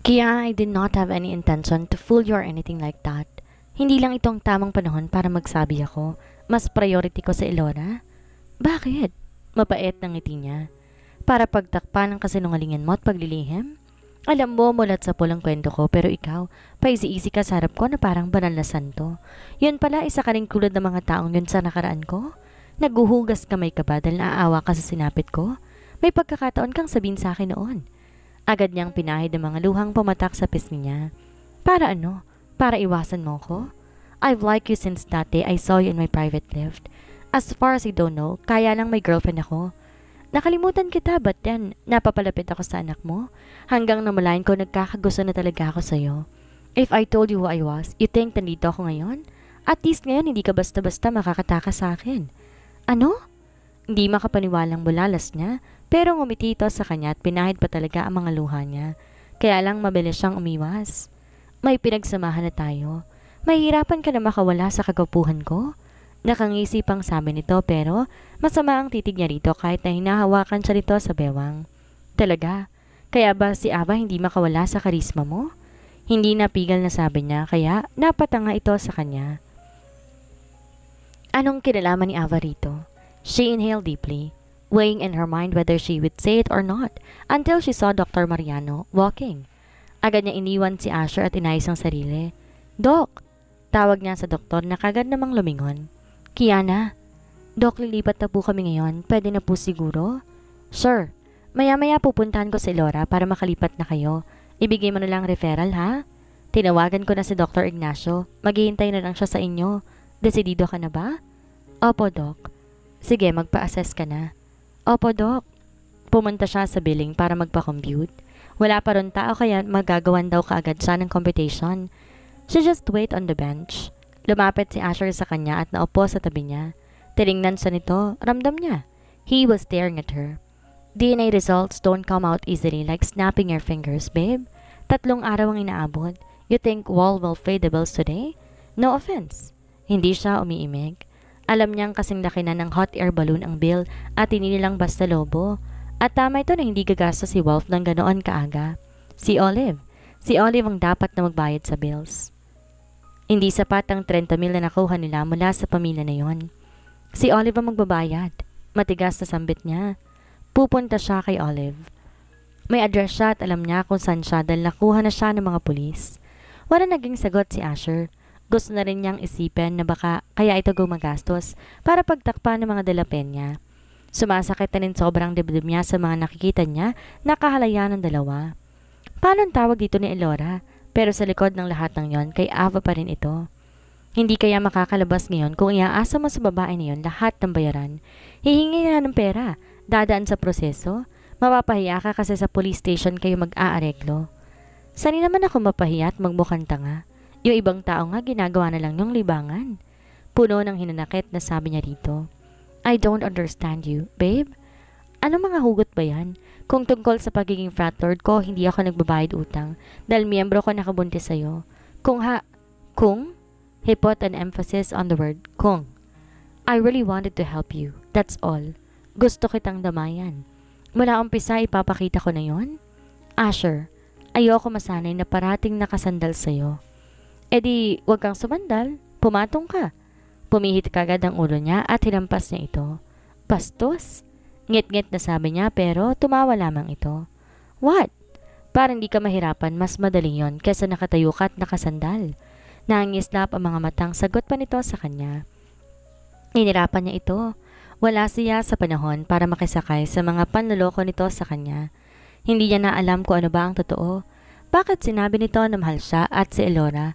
Kaya I did not have any intention to fool you or anything like that. Hindi lang itong tamang panahon para magsabi ako. Mas priority ko sa Elora. Bakit? Mapait ng ngiti niya. Para pagtakpan ng kasinungalingan mo at paglilihim? Alam mo, mulat sa pulang kwento ko, pero ikaw, paisi-isi ka sa harap ko na parang banal na santo. Yun pala, isa ka rin kulad ng mga taong yun sa nakaraan ko? Naguhugas kamay ka ba dahil naaawa ka sa sinapit ko? May pagkakataon kang sabihin sa akin noon. Agad niyang pinahid ang mga luhang pumatak sa pisngi niya. Para ano? Para iwasan mo ko? I've liked you since that day I saw you in my private lift. As far as I don't know, kaya lang may girlfriend ako. Nakalimutan kita, but then, napapalapit ako sa anak mo. Hanggang namalayan ko, nagkakagusto na talaga ako sa'yo. If I told you who I was, you think nandito ako ngayon? At least ngayon, hindi ka basta-basta makakataka sa akin. Ano? Hindi makapaniwalang bulalas niya, pero ngumiti ito sa kanya at pinahid pa talaga ang mga luha niya. Kaya lang mabilis siyang umiwas. May pinagsamahan na tayo. Mahirapan ka na makawala sa kagwapuhan ko? Nakangisi pang sabi nito pero masama ang titig niya rito kahit na hinahawakan siya rito sa bewang. Talaga? Kaya ba si Ava hindi makawala sa karisma mo? Hindi napigal na sabi niya kaya napatanga ito sa kanya. Anong kinalaman ni Ava rito? She inhaled deeply, weighing in her mind whether she would say it or not until she saw Dr. Mariano walking. Agad niya iniwan si Asher at inayos ang sarili. Doc! Tawag niya sa doktor na kagad namang lumingon. Kiana, Doc, lilipat na po kami ngayon. Pwede na po siguro? Sure. Maya-maya pupuntahan ko si Laura para makalipat na kayo. Ibigay mo na lang referral, ha? Tinawagan ko na si Dr. Ignacio. Maghihintay na lang siya sa inyo. Desidido ka na ba? Opo, Doc. Sige, magpa-assess ka na. Opo, Doc. Pumunta siya sa billing para magpa-compute. Wala pa ron tao kaya magagawan daw kaagad siya ng computation. She just wait on the bench. Lumapit si Asher sa kanya at naupo sa tabi niya. Tiningnan siya nito, ramdam niya. He was staring at her. DNA results don't come out easily like snapping your fingers, babe. 3 araw ang inaabot. You think Wall will pay the bills today? No offense. Hindi siya umiimig. Alam niyang kasing laki na ng hot air balloon ang bill at inilang basta lobo. At tama ito na hindi gagastos si Wolf ng ganoon kaaga. Si Olive. Si Olive ang dapat na magbayad sa bills. Hindi sapat ang 30,000 na nakuha nila mula sa pamilya na yon. Si Olive ang magbabayad. Matigas na sambit niya. Pupunta siya kay Olive. May address siya at alam niya kung saan siya dahil nakuha na siya ng mga pulis. Wala naging sagot si Asher. Gusto na rin niyang isipin na baka kaya ito gumagastos para pagtakpan ng mga dalapen niya. Sumasakit na rin sobrang dibdib niya sa mga nakikita niya na kahalaya ng dalawa. Paano ang tawag dito ni Elora? Pero sa likod ng lahat ng yon, kay Ava pa rin ito. Hindi kaya makakalabas ngayon kung iaasa mo sa babae na yon lahat ng bayaran. Hihingi na ng pera, dadaan sa proseso. Mapapahiya ka kasi sa police station kayo mag-aareglo. Sani naman ako mapahiya at magmukhang tanga. Yung ibang tao nga ginagawa na lang yung libangan. Puno ng hinanakit na sabi niya rito. I don't understand you, babe. Ano mga hugot ba yan? Kung tungkol sa pagiging frat lord ko, hindi ako nagbabayad utang dahil miyembro ko nakabuntis sa'yo. Kung? He put an emphasis on the word kung. I really wanted to help you. That's all. Gusto kitang damayan. Mula umpisa ipapakita ko na yon. Asher, ayoko masanay na parating nakasandal sa'yo. E di, wag kang sumandal. Pumatong ka. Pumihit kagad ang ulo niya at hinampas niya ito. Bastos? Ngit-ngit na sabi niya pero tumawa lamang ito. What? Para hindi ka mahirapan, mas madali yon kesa nakatayo ka at nakasandal. Nangislap ang mga matang sagot pa nito sa kanya. Inirapan niya ito. Wala siya sa panahon para makisakay sa mga panloloko nito sa kanya. Hindi niya na alam kung ano ba ang totoo. Bakit sinabi nito na mahal siya at si Elora?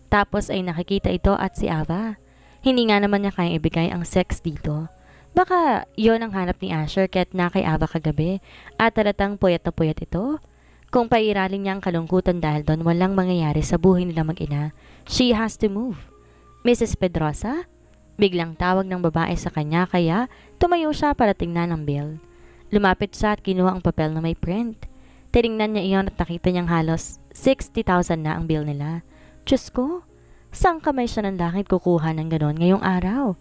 Tapos ay nakikita ito at si Ava. Hindi nga naman niya kayang ibigay ang sex dito. Baka yon ang hanap ni Asher kaya't na kay Ava kagabi at talatang puyat na puyat ito. Kung pairaling niya ang kalungkutan dahil doon walang mangyayari sa buhay nila mag-ina, she has to move. Mrs. Pedrosa? Biglang tawag ng babae sa kanya kaya tumayo siya para tingnan ang bill. Lumapit siya at kinuha ang papel na may print. Tiningnan niya iyon at nakita niyang halos 60,000 na ang bill nila. Diyos ko, saan kamay siya ng langit kukuha ng ganon ngayong araw?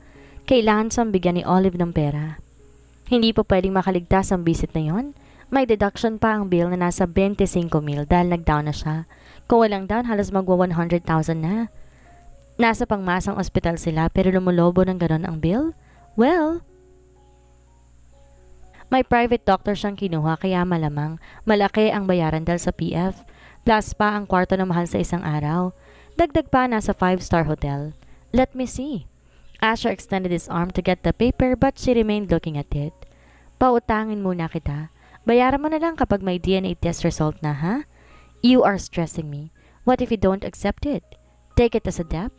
Kailangan siyang bigyan ni Olive ng pera. Hindi pa pwedeng makaligtas ang bisit na yon. May deduction pa ang bill na nasa 25,000 dahil nag-down na siya. Kung walang down, halos magwa 100,000 na. Nasa pangmasang ospital sila pero lumulobo ng ganon ang bill? Well, may private doctor siyang kinuha kaya malamang malaki ang bayaran dahil sa PF. Plus pa ang kwarto na mahal sa isang araw. Dagdag pa nasa 5-star hotel. Let me see. Asher extended his arm to get the paper but she remained looking at it. Pautangin muna kita. Bayaran mo na lang kapag may DNA test result na, ha? You are stressing me. What if you don't accept it? Take it as a debt?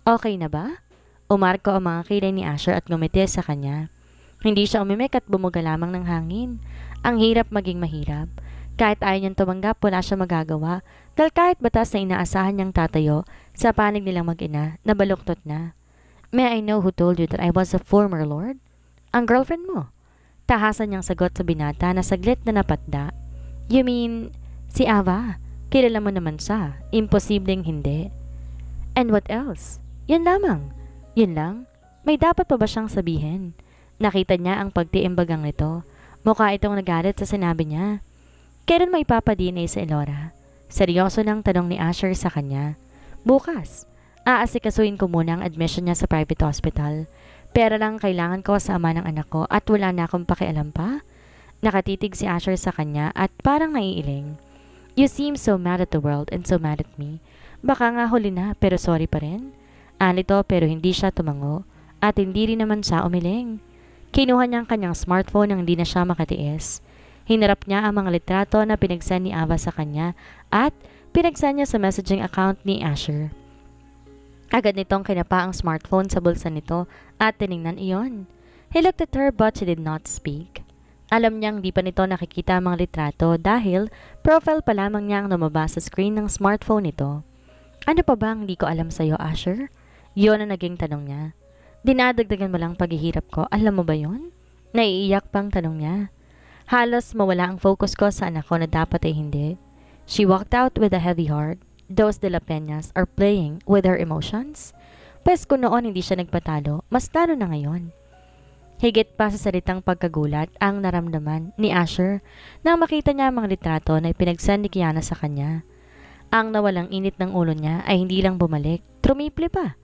Okay na ba? Umarko ang mga kilay ni Asher at ngumiti sa kanya. Hindi siya umimik at bumuga lamang ng hangin. Ang hirap maging mahirap. Kahit ayaw niyang tumanggap, wala siya magagawa. Dahil kahit batas na inaasahan niyang tatayo, sa panig nilang mag-ina, nabaluktot na. May I know who told you that I was a former lord? Ang girlfriend mo? Tahasan niyang sagot sa binata na saglit na napatda. You mean, si Ava? Kilala mo naman siya. Imposibleng hindi. And what else? Yun lamang. Yun lang? May dapat pa ba siyang sabihin? Nakita niya ang pagtiimbagang nito. Mukha itong nagalit sa sinabi niya. Kailan mo ipapa-DNA sa Elora? Seryoso ng tanong ni Asher sa kanya. Bukas. Aasikasuin ko muna ang admission niya sa private hospital. Pera lang kailangan ko sa ama ng anak ko at wala na akong pakialam pa. Nakatitig si Asher sa kanya at parang naiiling. You seem so mad at the world and so mad at me. Baka nga huli na pero sorry pa rin. Anito pero hindi siya tumango at hindi rin naman siya umiling. Kinuha niya ang kanyang smartphone nang hindi na siya makatiis. Hinarap niya ang mga litrato na pinagsan ni Ava sa kanya at pinagsan niya sa messaging account ni Asher. Agad nitong kinapa ang smartphone sa bulsa nito at tiningnan iyon. He looked at her but she did not speak. Alam niyang di pa nito nakikita ang mga litrato dahil profile pa lamang niya ang lumabas sa screen ng smartphone nito. Ano pa bang di ko alam sa'yo, Asher? Yun ang naging tanong niya. Dinadagdagan mo lang paghihirap ko, alam mo ba yun? Naiiyak pang tanong niya. Halos mawala ang focus ko sa anak ko na dapat ay hindi. She walked out with a heavy heart. Those de la Peñas are playing with her emotions. Pes kung noon hindi siya nagpatalo, mas talo na ngayon. Higit pa sa salitang pagkagulat ang naramdaman ni Asher nang makita niya ang mga litrato na ipinagsan ni Kiana sa kanya. Ang nawalang init ng ulo niya ay hindi lang bumalik, trumiple pa.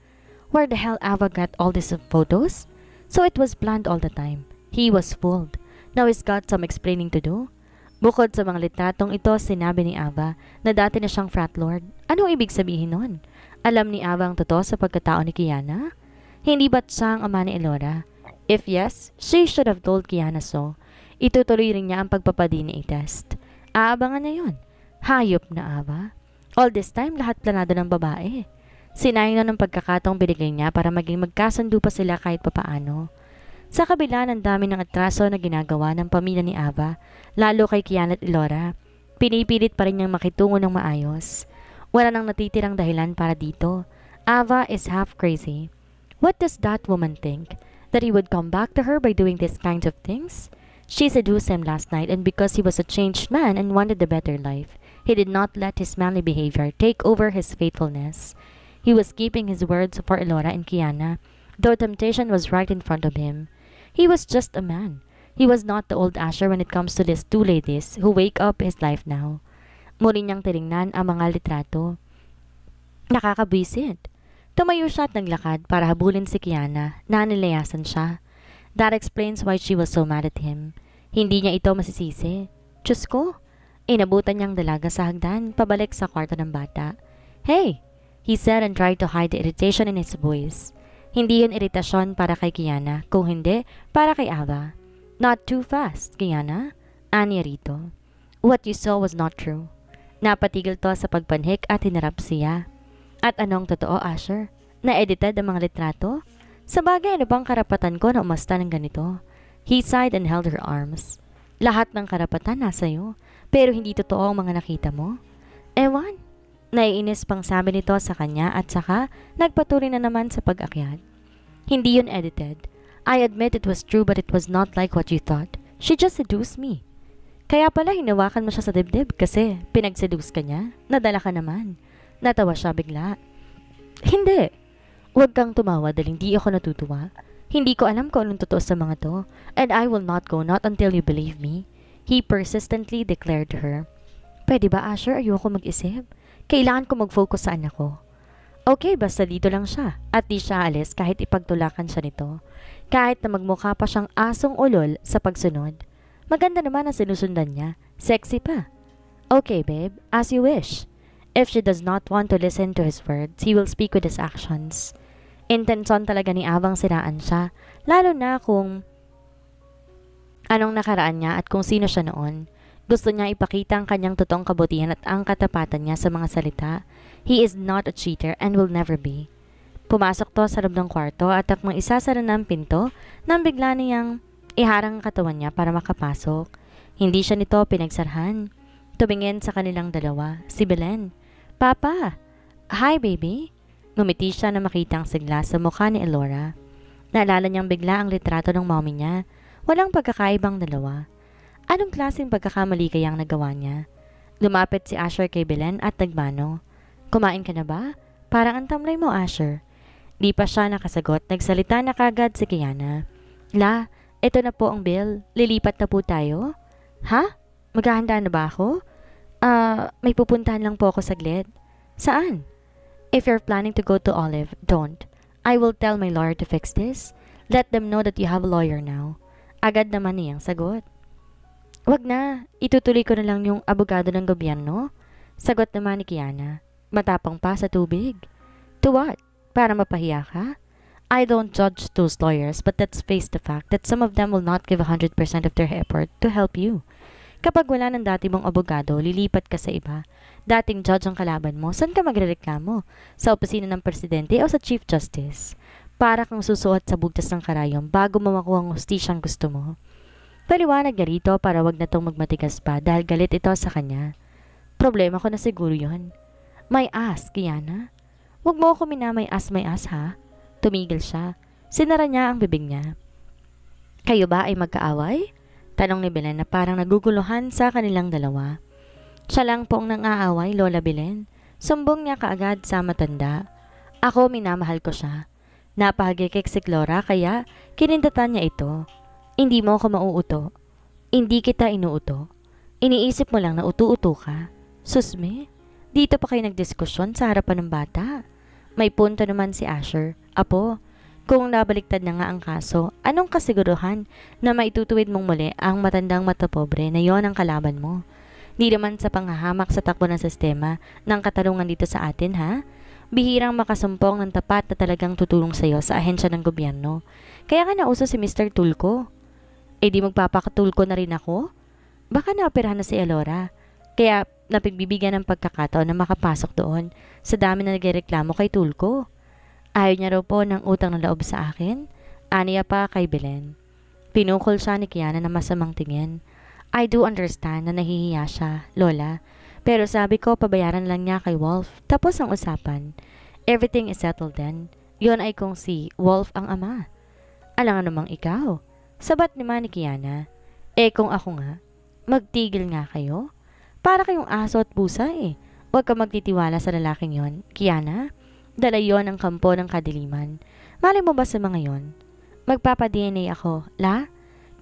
Where the hell Ava got all these photos? So it was planned all the time. He was fooled. Now he's got some explaining to do. Bukod sa mga litratong ito, sinabi ni Ava na dati na siyang frat lord. Anong ibig sabihin nun? Alam ni Ava ang totoo sa pagkatao ni Kiana? Hindi ba't siya ang ama ni Elora? If yes, she should have told Kiana so. Itutuloy rin niya ang pagpapa-DNA test. Aabangan na yun. Hayop na Ava. All this time, lahat planado ng babae. Sinayang na ng pagkakataong binigay niya para maging magkasundo pa sila kahit papaano. Sa kabila ng dami ng atraso na ginagawa ng pamilya ni Ava, lalo kay Kiana at Elora, pinipilit pa rin niyang makitungo ng maayos. Wala nang natitirang dahilan para dito. Ava is half crazy. What does that woman think? That he would come back to her by doing these kinds of things? She seduced him last night and because he was a changed man and wanted a better life, he did not let his manly behavior take over his faithfulness. He was keeping his words for Elora and Kiana, though temptation was right in front of him. He was just a man. He was not the old Asher when it comes to these two ladies who wake up his life now. Muli niyang tiningnan ang mga litrato. Nakakabwisit. Tumayo siya at naglakad para habulin si Kiana na nilayasan siya. That explains why she was so mad at him. Hindi niya ito masisisi. Diyos ko! Inabutan niyang dalaga sa hagdan pabalik sa kwarto ng bata. Hey! He said and tried to hide the irritation in his voice. Hindi yun iritasyon para kay Kiana, kung hindi, para kay Ava. Not too fast, Kiana. Anya rito. What you saw was not true. Napatigil to sa pagpanhik at hinarap siya. At anong totoo, Asher? Na-edited ang mga litrato? Sa bagay, ano bang karapatan ko na umasta ng ganito? He sighed and held her arms. Lahat ng karapatan nasa iyo, pero hindi totoo ang mga nakita mo. Ewan. Naiinis pang sabi nito sa kanya at saka nagpatuloy na naman sa pag-akyat. Hindi yun edited. I admit it was true but it was not like what you thought. She just seduced me. Kaya pala hinawakan mo siya sa dibdib kasi pinag-seduce ka niya. Nadala ka naman. Natawa siya bigla. Hindi. Huwag kang tumawa dahil hindi ako natutuwa. Hindi ko alam kung anong totoo sa mga to and I will not go not until you believe me. He persistently declared to her, "Pwede ba, Asher? Ayoko mag-isip. Kailangan ko mag-focus sa anak ko." Okay, basta dito lang siya. At di siya alis kahit ipagtulakan siya nito. Kahit na magmukha pa siyang asong ulol sa pagsunod. Maganda naman ang sinusundan niya. Sexy pa. Okay, babe, as you wish. If she does not want to listen to his words, he will speak with his actions. Intensyon talaga ni Avang siraan siya, lalo na kung anong nakaraan niya at kung sino siya noon. Gusto niya ipakita ang kanyang totoong kabutihan at ang katapatan niya sa mga salita. He is not a cheater and will never be. Pumasok to sa loob ng kwarto at akmang isasara na ang pinto nang bigla niyang iharang ang katawan niya para makapasok. Hindi siya nito pinagsarhan. Tumingin sa kanilang dalawa, si Belen. "Papa!" "Hi, baby!" Ngumiti siya na makita ang sigla sa mukha ni Elora. Naalala niyang bigla ang litrato ng mommy niya. Walang pagkakaibang dalawa. Anong klaseng pagkakamali kayang nagawa niya? Lumapit si Asher kay Belen at nagmano. "Kumain ka na ba? Parang ang tamlay mo, Asher." Di pa siya nakasagot, nagsalita na kagad si Kiana. "La, ito na po ang bill. Lilipat na po tayo." "Ha? Maghahanda na ba ako?" May pupuntahan lang po ako saglit." "Saan?" "If you're planning to go to Olive, don't. I will tell my lawyer to fix this. Let them know that you have a lawyer now." Agad naman niyang sagot. "Wag na, itutuloy ko na lang yung abogado ng gobyerno." Sagot naman ni Kiana. Matapang pa sa tubig. "To what? Para mapahiya ka?" "I don't judge those lawyers, but let's face the fact that some of them will not give 100% of their effort to help you. Kapag wala ng dati mong abogado, lilipat ka sa iba. Dating judge ang kalaban mo, saan ka magrereklamo? Sa opisina ng presidente o sa Chief Justice? Para kang susuot sa bugtas ng karayom bago mo makuha ang hustisyang gusto mo." Paliwanag niya rito para wag na tong magmatigas pa dahil galit ito sa kanya. "Problema ko na siguro yon." "My ass, Kiana. Wag mo ako minamay as my ass, ha?" Tumigil siya. Sinara niya ang bibig niya. "Kayo ba ay magkaaway?" Tanong ni Belen na parang naguguluhan sa kanilang dalawa. "Siya lang po ang nang-aaway, Lola Belen." Sumbong niya kaagad sa matanda. "Ako, minamahal ko siya. Napahagikik si Clora kaya kinindatan niya ito. Hindi mo ako mauuto. Hindi kita inuuto. Iniisip mo lang na utu-uto ka. Susme, dito pa kayo nagdiskusyon sa harapan ng bata." May punto naman si Asher. "Apo, kung nabaliktad na nga ang kaso, anong kasiguruhan na maitutuwid mong muli ang matandang matapobre na yon ang kalaban mo? Di naman sa panghahamak sa takbo ng sistema ng katarungan dito sa atin, ha? Bihirang makasumpong ng tapat na talagang tutulong sa'yo sa ahensya ng gobyerno. Kaya nga nauso si Mr. Tulko. Eh di magpapakatulko na rin ako? Baka naoperahan na si Elora. Kaya napigbibigyan ng pagkakataon na makapasok doon sa dami na nagreklamo kay Tulko. Ayaw niya raw po ng utang na loob sa akin." Aniya pa kay Belen. Pinukol siya ni Kiana na masamang tingin. "I do understand na nahihiya siya, Lola. Pero sabi ko pabayaran lang niya kay Wolf. Tapos ang usapan. Everything is settled then. Yon ay kung si Wolf ang ama." "Alangan namang ikaw." Sabat naman ni Kiana. "Eh kung ako nga, magtigil nga kayo. Para kayong aso at pusa eh. Huwag ka magtitiwala sa lalaking yon, Kiana. Dala yon ang kampo ng kadiliman. Malay mo ba sa mga yon? Magpapa-DNA ako, La?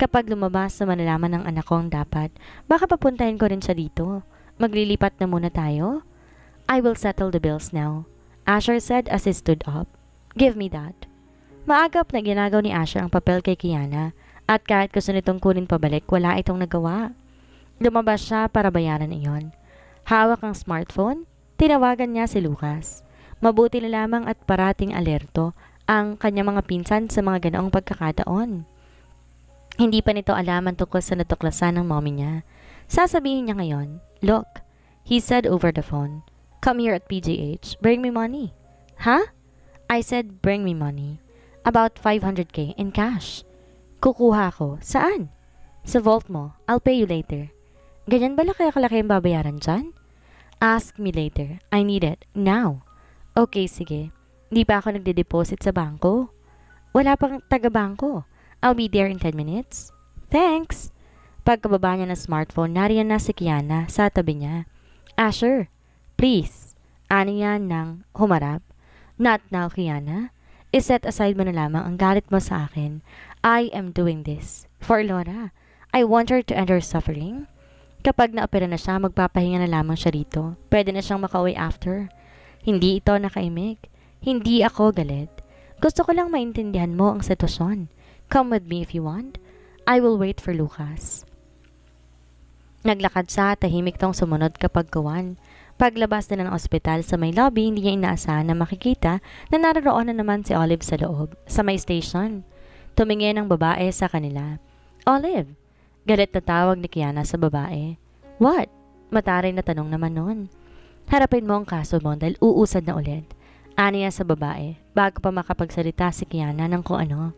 Kapag lumabas na malalaman ng anak ko ang dapat, baka papuntahin ko rin siya dito. Maglilipat na muna tayo." "I will settle the bills now," Asher said as he stood up. "Give me that." Maagap na ginagaw ni Asher ang papel kay Kiana at kahit gusto nitong kunin pabalik, wala itong nagawa. Lumabas siya para bayaran iyon. Hawak ang smartphone, tinawagan niya si Lucas. Mabuti na lamang at parating alerto ang kanyang mga pinsan sa mga ganoong pagkakataon. Hindi pa nito alam ang tungkol sa natuklasan ng mommy niya. Sasabihin niya ngayon, "Look," he said over the phone. "Come here at PGH. Bring me money." "Huh?" I said, "Bring me money. About 500K in cash." "Kukuha ko. Saan?" "Sa vault mo. I'll pay you later." "Ganyan ba kaya kalaki ang babayaran dyan?" "Ask me later. I need it. Now." "Okay, sige. Di pa ako nagde-deposit sa bangko." "Wala pang taga-bangko. I'll be there in 10 minutes." "Thanks." Pagkababa niya ng smartphone, nariyan na si Kiana sa tabi niya. "Asher, please." Ani niya nang humarap. "Not now, Kiana. I-set aside mo na lamang ang galit mo sa akin. I am doing this for Laura. I want her to end her suffering. Kapag naopera na siya, magpapahinga na lamang siya rito. Pwede na siyang makauwi after. Hindi ito nakaimik. Hindi ako galit. Gusto ko lang maintindihan mo ang sitwasyon. Come with me if you want. I will wait for Lucas. Naglakad siya, tahimik tong sumunod kapag gawan. Paglabas na ng ospital sa may lobby, hindi niya inaasahan na makikita na naroon na naman si Olive sa loob, sa may station. Tumingin ang babae sa kanila. Olive! Galit na tawag ni Kiana sa babae. What? Mataray na tanong naman noon. Harapin mo ang kaso mo dahil uusad na ulit. Aniya sa babae, bago pa makapagsalita si Kiana ng kung ano.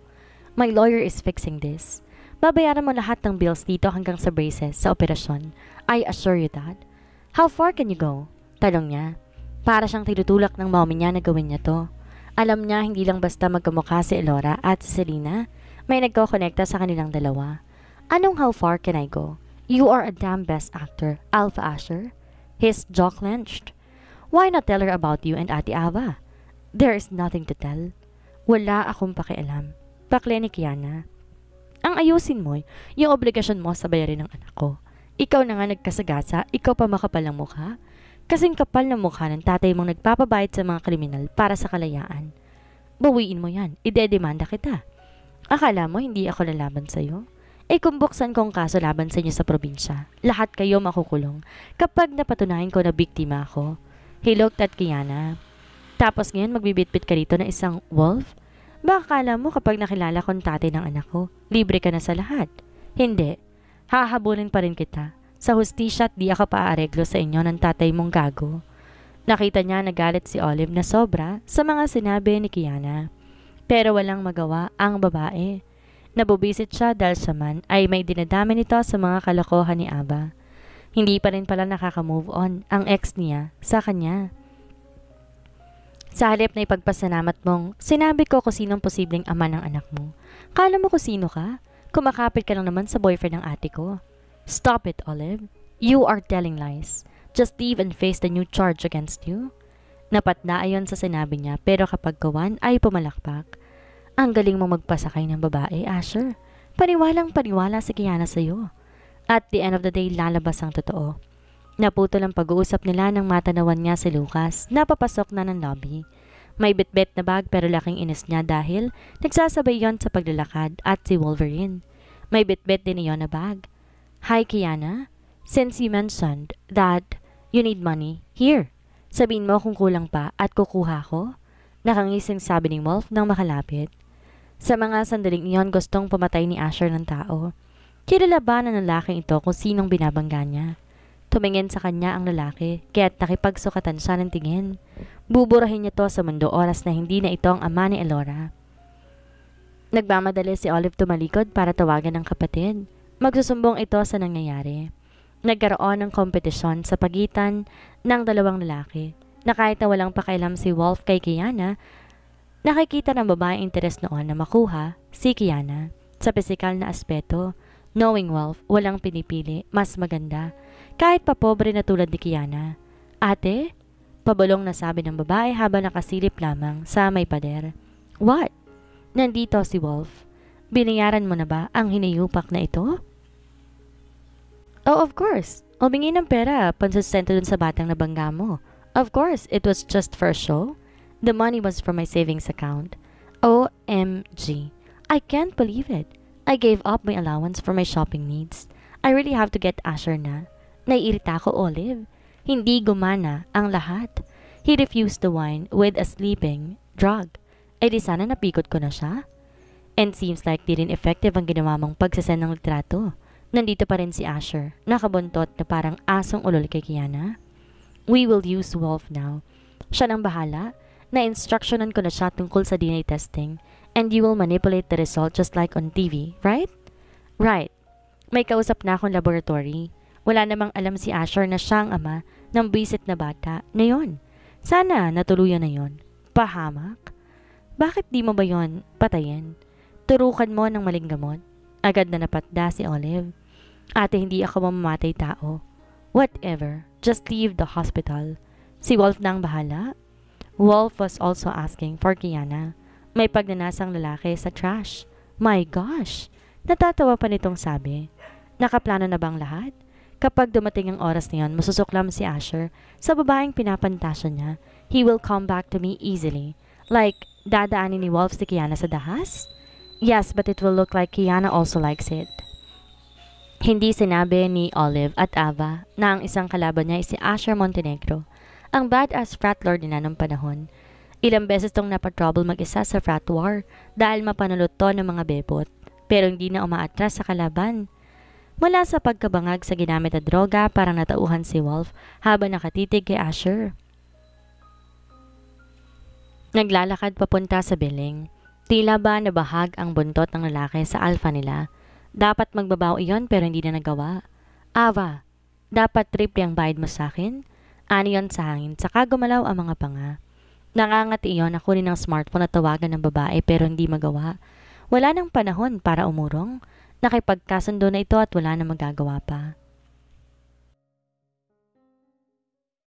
My lawyer is fixing this. Babayaran mo lahat ng bills dito hanggang sa braces sa operasyon. I assure you that. How far can you go? Tanong niya. Para siyang tinutulak ng mommy niya na gawin niya to. Alam niya hindi lang basta magkamukha si Elora at si Selena. May nagko-connecta sa kanilang dalawa. Anong how far can I go? You are a damn best actor, Alpha Asher. His jaw clenched. Why not tell her about you and Ate Ava? There is nothing to tell. Wala akong pakialam. Bakle ni Kiana. Ang ayusin mo, yung obligasyon mo sa bayarin ng anak ko. Ikaw na nga nagkasagasa, ikaw pa makapal ng mukha. Kasing kapal ng mukha ng tatay mong nagpapabayad sa mga kriminal para sa kalayaan. Bawiin mo yan, idedemanda kita. Akala mo hindi ako lalaban sa'yo? Kung buksan kong kaso laban sa inyo sa probinsya, lahat kayo makukulong kapag napatunayan ko na biktima ako. He looked at Kiana. Tapos ngayon magbibitbit ka rito na isang wolf? Baka kala mo kapag nakilala kong tatay ng anak ko, libre ka na sa lahat. Hindi. Hahabulin pa rin kita. Sa hustisya at di ako paaareglo sa inyo ng tatay mong gago. Nakita niya nagalit si Olive na sobra sa mga sinabi ni Kiana. Pero walang magawa ang babae. Nabubisit siya dahil siya man ay may dinadami nito sa mga kalokohan ni Aba. Hindi pa rin pala nakaka-move on ang ex niya sa kanya. Sa halip na ipagpasalamat mong, sinabi ko kung sinong posibleng ama ng anak mo. Kala mo kung sino ka? Kumakapit ka lang naman sa boyfriend ng ate ko. Stop it, Olive. You are telling lies. Just leave and face the new charge against you. Napatna ayon sa sinabi niya pero kapag gawan ay pumalakpak. Ang galing mo magpasakay ng babae, Asher. Paniwalang paniwala si Kiana sa'yo. At the end of the day, lalabas ang totoo. Naputol ang pag-uusap nila nang matanawan niya si Lucas. Napapasok na ng lobby. May bitbit na bag pero laking inis niya dahil nagsasabay yon sa paglalakad at si Wolverine. May bitbit din iyon na bag. Hi, Kiana. Since you mentioned that you need money, here. Sabihin mo kung kulang pa at kukuha ko. Nakangising sabi ni Wolf nang makalapit. Sa mga sandaling iyon, gustong pumatay ni Asher ng tao. Kilala ba ng lalaking ito kung sinong binabangga niya? Tumingin sa kanya ang lalaki, kaya't nakipagsukatan siya ng tingin. Buburahin niya to sa mundo oras na hindi na ito ang ama ni Elora. Nagmamadali si Olive tumalikod para tawagan ng kapatid. Magsusumbong ito sa nangyayari. Nagkaroon ng kompetisyon sa pagitan ng dalawang lalaki na kahit na walang pakialam si Wolf kay Kiana, nakikita ng babae interes noon na makuha si Kiana. Sa pisikal na aspeto, knowing Wolf, walang pinipili, mas maganda. Kahit pa pobre na tulad ni Kiana. Ate? Pabulong na sabi ng babae habang nakasilip lamang sa may pader. What? Nandito si Wolf. Binayaran mo na ba ang hinayupak na ito? Oh, of course. Humingi ng pera, pansustento dun sa batang nabangga mo. Of course, it was just for a show. The money was from my savings account. OMG. I can't believe it. I gave up my allowance for my shopping needs. I really have to get Asher na. Naiirita ako, Olive. Hindi gumana ang lahat. He refused the wine with a sleeping drug. Ay di sana napikot ko na siya. And seems like di rin effective ang ginawa mong pagsasend ng litrato. Nandito pa rin si Asher, nakabuntot na parang asong ulol kay Kiana. We will use Wolf now. Siya nang bahala. Na-instructionan ko na siya tungkol sa DNA testing. And you will manipulate the result just like on TV, right? Right. May kausap na akong laboratory. Wala namang alam si Asher na siyang ama ng bisit na bata na yon. Sana natuluyan na yon. Pahamak? Bakit di mo ba yon patayin? Turukan mo ng maling gamot. Agad na napatda si Olive. Ate, hindi ako mamamatay tao. Whatever. Just leave the hospital. Si Wolf na ang bahala? Wolf was also asking for Kiana. May pagnanasang lalaki sa trash. My gosh! Natatawa pa nitong sabi. Nakaplano na bang lahat? Kapag dumating ang oras na yun, masusuklam si Asher sa babaeng pinapantasya niya. He will come back to me easily. Like, dadaanin ni Wolf si Kiana sa dahas? Yes, but it will look like Kiana also likes it. Hindi sinabi ni Olive at Ava na ang isang kalaban niya ay si Asher Montenegro, ang badass frat lord nila ng panahon. Ilang beses tong napatrouble mag-isa sa frat war dahil mapanulot to ng mga bebot, pero hindi na umaatras sa kalaban. Mula sa pagkabangag sa ginamit na droga, parang natauhan si Wolf habang nakatitig kay Asher. Naglalakad papunta sa biling. Tila ba nabahag ang buntot ng lalaki sa alpha nila? Dapat magbabaw iyon pero hindi na nagawa. Ava, dapat triple ang bayad mo sa akin? Ani yon sa hangin, saka gumalaw ang mga panga. Nangangati iyon ako rin ng smartphone na tawagan ng babae pero hindi magawa. Wala nang panahon para umurong. Nakipagkasundo na ito at wala na magagawa pa.